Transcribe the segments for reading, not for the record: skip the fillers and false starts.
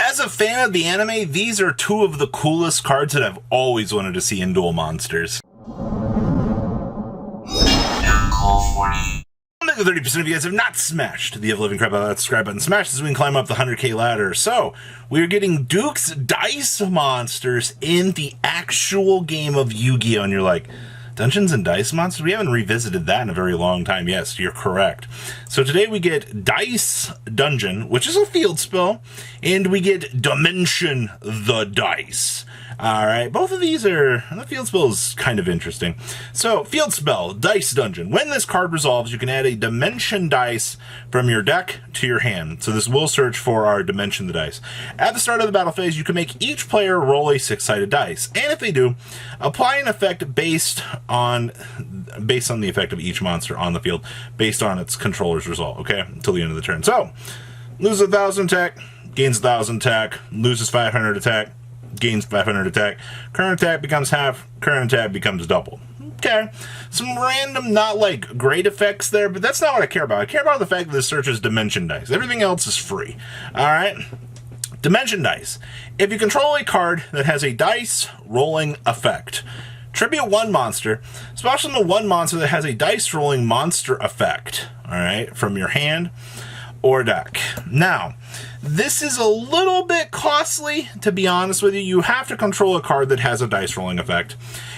As a fan of the anime, these are two of the coolest cards that I've always wanted to see in Duel Monsters. 30% of you guys have not smashed the ever-living crap out of that subscribe button. Smash this so we can climb up the 100k ladder. So, we're getting Duke's Dice Monsters in the actual game of Yu-Gi-Oh! And you're like, Dungeons and Dice Monsters? We haven't revisited that in a very long time. Yes, you're correct. So today we get Dice Dungeon, which is a field spell, and we get Dimension the Dice. Alright, both of these are, the field spell is kind of interesting. So, field spell, Dice Dungeon. When this card resolves, you can add a Dimension Dice from your deck to your hand. So this will search for our Dimension the Dice. At the start of the battle phase, you can make each player roll a 6-sided dice. And if they do, apply an effect based on the effect of each monster on the field, based on its controller's result, okay? Until the end of the turn. So, loses 1,000 attack, gains 1,000 attack, loses 500 attack, gains 500 attack, current attack becomes half, current attack becomes double. Okay, some random, not like great effects there, but that's not what I care about. I care about the fact that this searches Dimension Dice. Everything else is free. Alright? Dimension Dice. If you control a card that has a dice rolling effect, tribute one monster, special summon one monster that has a dice rolling monster effect, alright, from your hand or deck. Now, this is a little bit costly, to be honest with you. You have to control a card that has a dice rolling effect,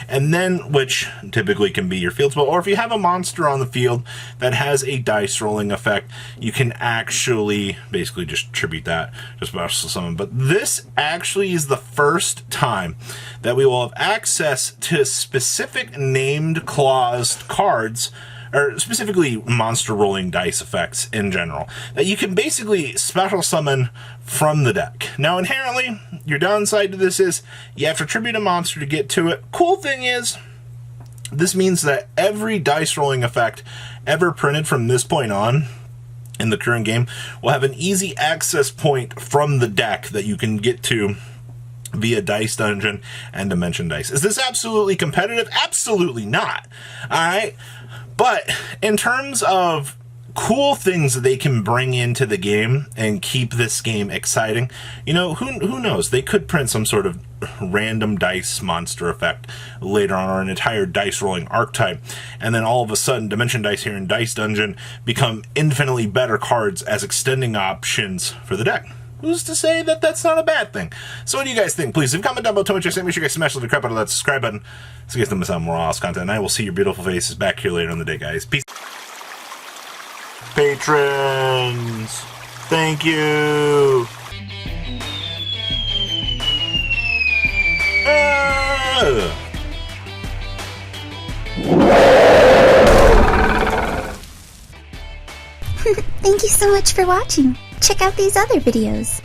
and then, which typically can be your field spell, or if you have a monster on the field that has a dice rolling effect, you can actually basically just tribute that, just special summon. But this actually is the first time that we will have access to specific named claused cards, or specifically monster rolling dice effects in general, that you can basically special summon from the deck. Now, inherently, your downside to this is you have to tribute a monster to get to it. Cool thing is, this means that every dice rolling effect ever printed from this point on in the current game will have an easy access point from the deck that you can get to via Dice Dungeon and Dimension Dice. Is this absolutely competitive? Absolutely not. Alright? But in terms of cool things that they can bring into the game and keep this game exciting, you know, who knows? They could print some sort of random dice monster effect later on, or an entire dice rolling archetype, and then all of a sudden Dimension Dice here in Dice Dungeon become infinitely better cards as extending options for the deck. Who's to say that that's not a bad thing? So what do you guys think? Please leave a comment down below. Make sure you guys smash the crap out of that subscribe button so you guys don't miss out on more awesome content. And I will see your beautiful faces back here later in the day, guys. Peace. Patrons, thank you. Thank you so much for watching. Check out these other videos.